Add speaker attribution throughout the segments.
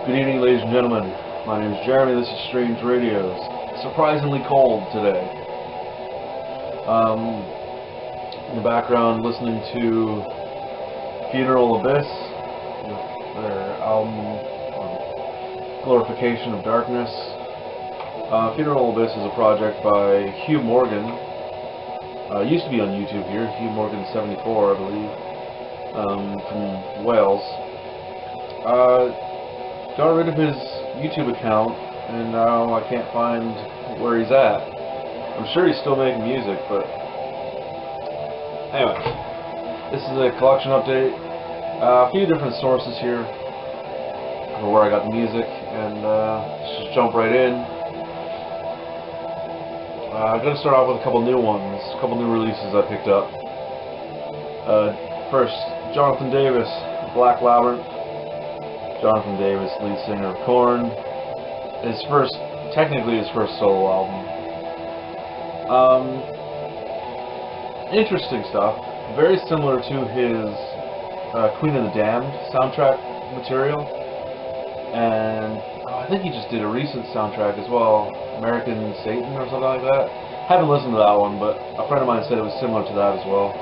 Speaker 1: Good evening, ladies and gentlemen. My name is Jeremy. This is Strange Radios. Surprisingly cold today. In the background, listening to Funeral Abyss, their album Glorification of Darkness. Funeral Abyss is a project by Hugh Morgan. Used to be on YouTube here, Hugh Morgan 74, I believe, from Wales. Got rid of his YouTube account, and now I can't find where he's at. I'm sure he's still making music, but anyway, this is a collection update. A few different sources here for where I got the music, and let's just jump right in. I'm going to start off with a couple new ones, a couple new releases I picked up. First, Jonathan Davis, Black Labyrinth. Jonathan Davis, lead singer of Korn. Technically his first solo album. Interesting stuff. Very similar to his Queen of the Damned soundtrack material. And I think he just did a recent soundtrack as well, American Satan or something like that. Haven't listened to that one, but a friend of mine said it was similar to that as well.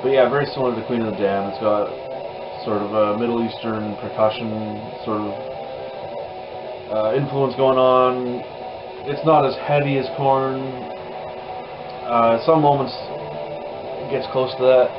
Speaker 1: But yeah, very similar to Queen of the Damned. It's got sort of a Middle Eastern percussion sort of influence going on. It's not as heavy as Korn. Some moments it gets close to that,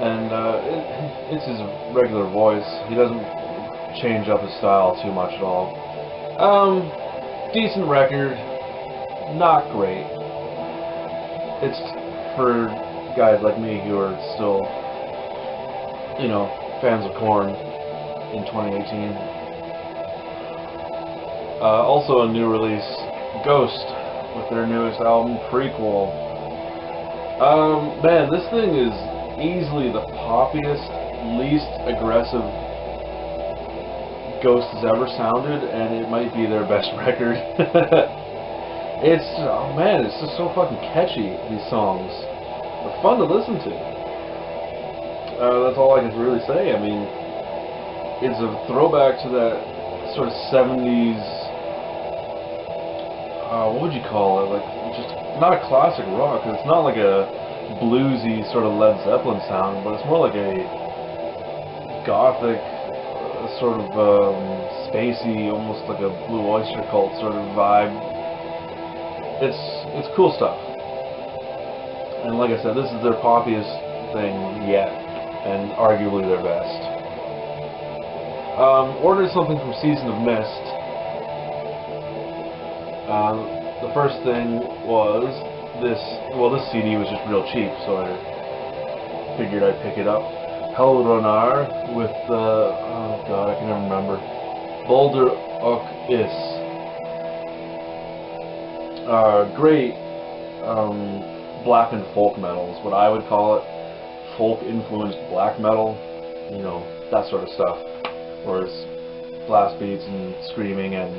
Speaker 1: and it's his regular voice. He doesn't change up his style too much at all. Decent record, not great. It's for guys like me who are still, you know, fans of Korn in 2018. Also a new release, Ghost, with their newest album, Prequel. Man, this thing is easily the poppiest, least aggressive Ghost has ever sounded, and it might be their best record. Oh man, it's just so fucking catchy, these songs. They're fun to listen to. That's all I can really say. I mean, it's a throwback to that sort of 70s, what would you call it? Like, just not a classic rock, because it's not like a bluesy sort of Led Zeppelin sound, but it's more like a gothic, sort of spacey, almost like a Blue Oyster Cult sort of vibe. It's cool stuff. And like I said, this is their poppiest thing yet, and arguably their best. Ordered something from Season of Mist. The first thing was this CD was just real cheap, so I figured I'd pick it up. Hellrunner with oh god, I can never remember. Boulder Ok Is. Great black and folk metal is what I would call it. Folk-influenced black metal, you know, that sort of stuff, where it's blast beats and screaming, and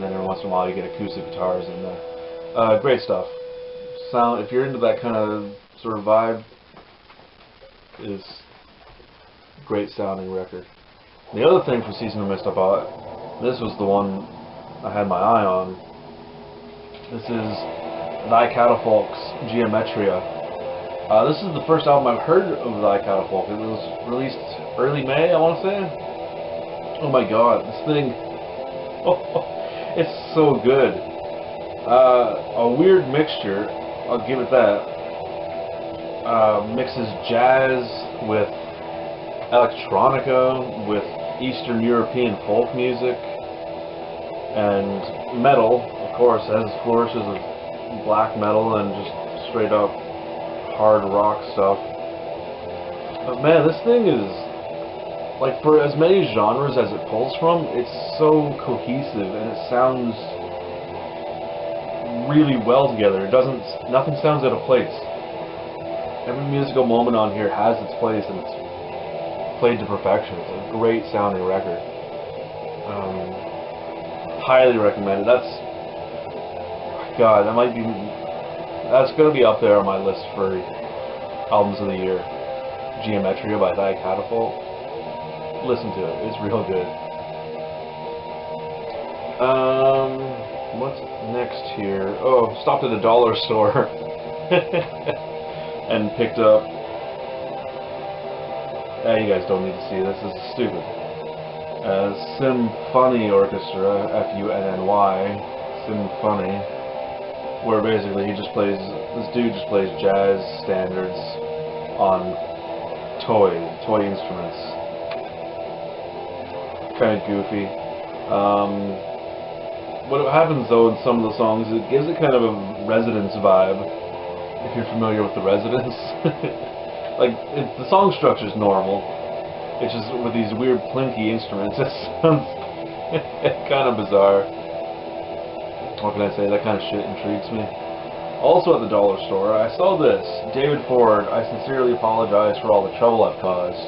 Speaker 1: then every once in a while you get acoustic guitars in there. Great stuff. Sound, if you're into that kind of sort of vibe, is great sounding record. The other thing from Season of Mist I bought, this was the one I had my eye on. This is Thy Catafalque's Geometria. This is the first album I've heard of Thy Catafalque. It was released early May, I want to say. Oh my god, this thing, it's so good. A weird mixture, I'll give it that. Mixes jazz with electronica, with Eastern European folk music, and metal, of course, has flourishes of black metal and just straight up hard rock stuff. But man, this thing is, like, for as many genres as it pulls from, it's so cohesive and it sounds really well together. Nothing sounds out of place. Every musical moment on here has its place and it's played to perfection. It's a great sounding record. Highly recommended. That's gonna be up there on my list for albums of the year. Geometria by Thy Catafalque. Listen to it. It's real good. What's next here? Oh, stopped at a dollar store and picked up. You guys don't need to see this. This is stupid. Symphony Orchestra, F-U-N-N-Y, Symphony, where basically this dude just plays jazz standards on toy instruments. Kind of goofy. What happens though in some of the songs, it gives it kind of a Residence vibe, if you're familiar with the Residence. Like, the song structure's normal. It's just with these weird plinky instruments, it sounds kind of bizarre. What can I say? That kind of shit intrigues me. Also at the dollar store, I saw this. David Ford, I sincerely apologize for all the trouble I've caused.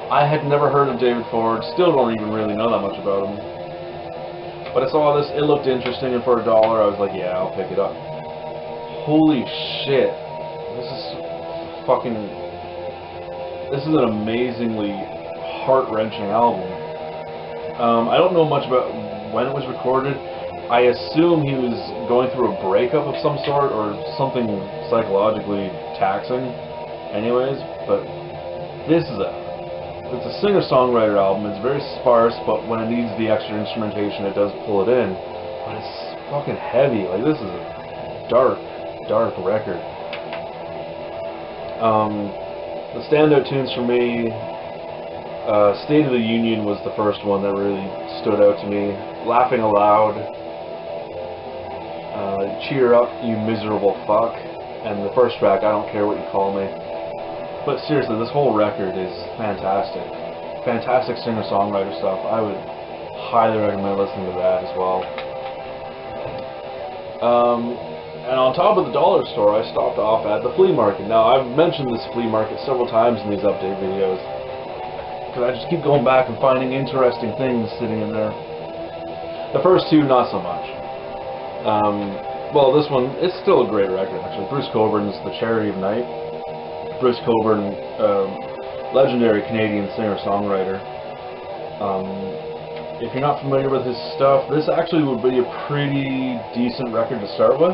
Speaker 1: I had never heard of David Ford, still don't even really know that much about him. But I saw this, it looked interesting, and for $1 I was like, yeah, I'll pick it up. Holy shit. This is an amazingly heart-wrenching album. I don't know much about when it was recorded. I assume he was going through a breakup of some sort or something psychologically taxing anyways, but it's a singer-songwriter album. It's very sparse, but when it needs the extra instrumentation, it does pull it in. But it's fucking heavy. Like, this is a dark record. The standout tunes for me, State of the Union was the first one that really stood out to me. Laughing Aloud, Cheer Up, You Miserable Fuck, and the first track, I Don't Care What You Call Me. But seriously, this whole record is fantastic. Fantastic singer-songwriter stuff. I would highly recommend listening to that as well. And on top of the dollar store, I stopped off at the flea market. Now, I've mentioned this flea market several times in these update videos, because I just keep going back and finding interesting things sitting in there. The first two, not so much. Well, this one, it's still a great record, actually. Bruce Cockburn's The Charity of Night. Bruce Cockburn, legendary Canadian singer-songwriter. If you're not familiar with his stuff, this actually would be a pretty decent record to start with.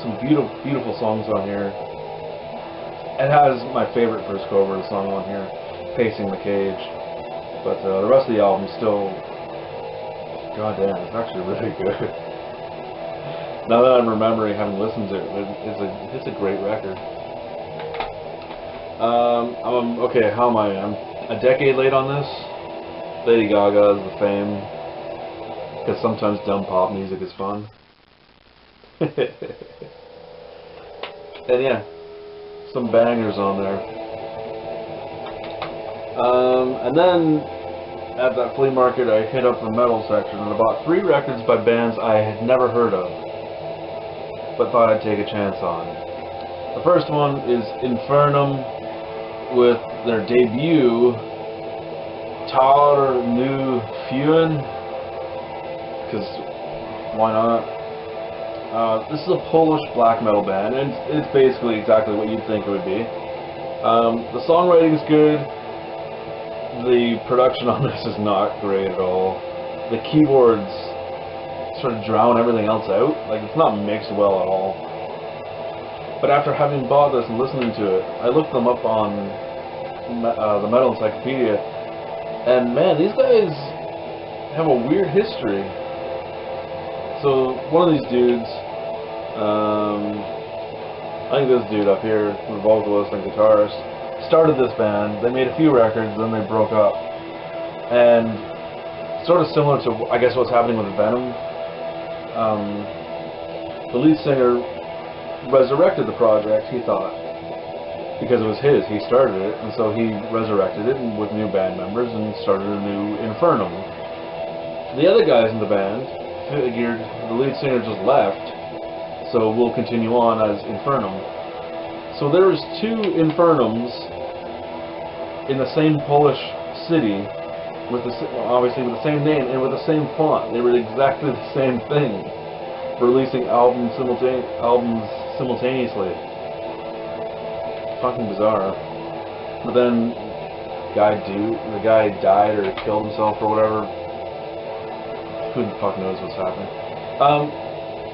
Speaker 1: Some beautiful songs on here. It has my favorite Bruce Cockburn song on here, Pacing the Cage. But the rest of the album still, goddamn, it's actually really good. Now that I'm remembering having listened to it, it's a great record. Okay, how am I? I'm a decade late on this. Lady Gaga is the fame, because sometimes dumb pop music is fun. And yeah, some bangers on there. And then at that flea market, I hit up the metal section and I bought 3 records by bands I had never heard of, but thought I'd take a chance on. The first one is Infernum with their debut, Tar Nu Fuen, because why not? This is a Polish black metal band, and it's basically exactly what you'd think it would be. The songwriting is good. The production on this is not great at all. The keyboards sort of drown everything else out. Like, it's not mixed well at all. But after having bought this and listening to it, I looked them up on the Metal Encyclopedia, and man, these guys have a weird history. So one of these dudes, I think this dude up here, the vocalist and guitarist, started this band. They made a few records, then they broke up. And sort of similar to, I guess, what's happening with Venom, the lead singer resurrected the project, he thought, because it was his. He started it, and so he resurrected it with new band members and started a new Infernum. The other guys in the band figured the lead singer just left, so we'll continue on as Infernum. So there's 2 Infernums in the same Polish city, obviously with the same name and with the same font. They were exactly the same thing, releasing albums simultaneously. Fucking bizarre. But then the guy died or killed himself or whatever. Who the fuck knows what's happening?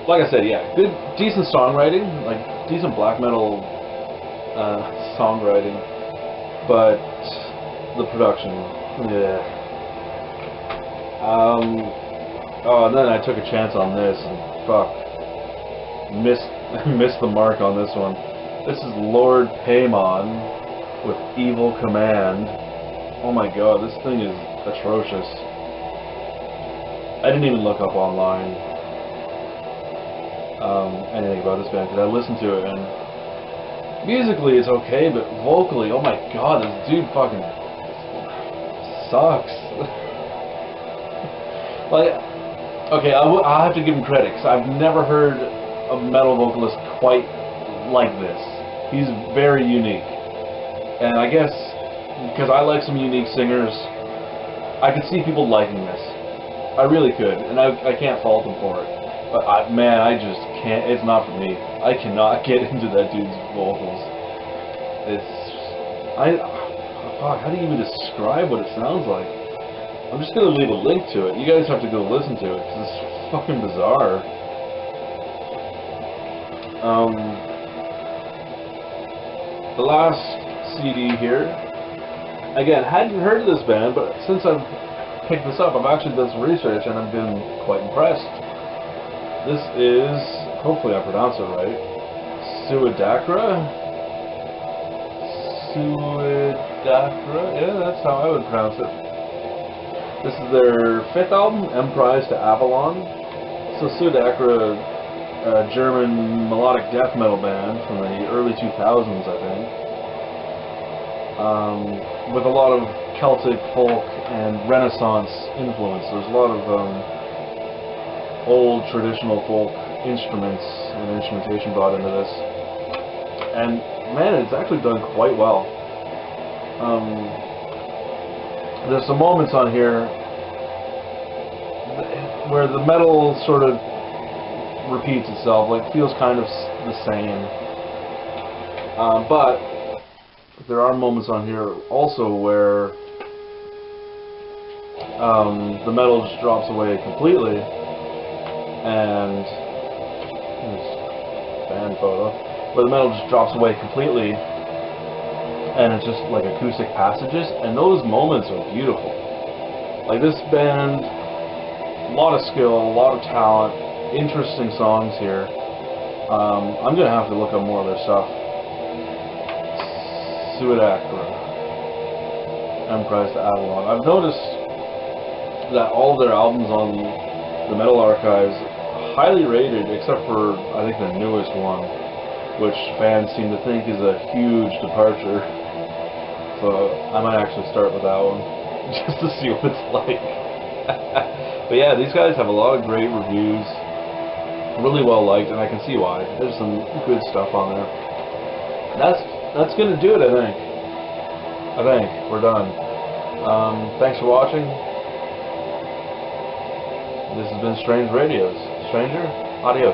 Speaker 1: Like I said, yeah, good, decent songwriting, like decent black metal songwriting, but the production, yeah. Oh, and then I took a chance on this, and fuck, missed the mark on this one. This is Lord Paimon with Evil Command. Oh my god, this thing is atrocious. I didn't even look up online anything about this band, because I listened to it, and musically it's okay, but vocally, oh my god, this dude fucking sucks. Like, okay, I'll have to give him credit, because I've never heard a metal vocalist quite like this. He's very unique. And I guess, because I like some unique singers, I could see people liking this. I really could, and I can't fault them for it. But man, I just can't, it's not for me. I cannot get into that dude's vocals. Fuck, how do you even describe what it sounds like? I'm just gonna leave a link to it. You guys have to go listen to it, because it's fucking bizarre. The last CD here, again, hadn't heard of this band, but since I've picked this up, I've actually done some research, and I've been quite impressed. This is, hopefully I pronounce it right, Suidakra? Suidakra? Yeah, that's how I would pronounce it. This is their 5th album, Emprise to Avalon. So Suidakra, a German melodic death metal band from the early 2000s, I think. With a lot of Celtic folk and Renaissance influence. There's a lot of old traditional folk instruments and instrumentation brought into this. And man, it's actually done quite well. There's some moments on here where the metal sort of repeats itself, like feels kind of the same. But there are moments on here also where the metal just drops away completely, and here's a band photo, where the metal just drops away completely, and it's just like acoustic passages, and those moments are beautiful. Like, this band, a lot of skill, a lot of talent, interesting songs here. I'm gonna have to look up more of their stuff. Suidakra, Emprise to Avalon. I've noticed that all of their albums on the Metal Archives highly rated, except for I think the newest one, which fans seem to think is a huge departure. So I might actually start with that one just to see what it's like. But yeah, these guys have a lot of great reviews, really well liked, and I can see why. There's some good stuff on there. That's gonna do it, I think. We're done. Thanks for watching. This has been Strange Radios. Stranger, adios.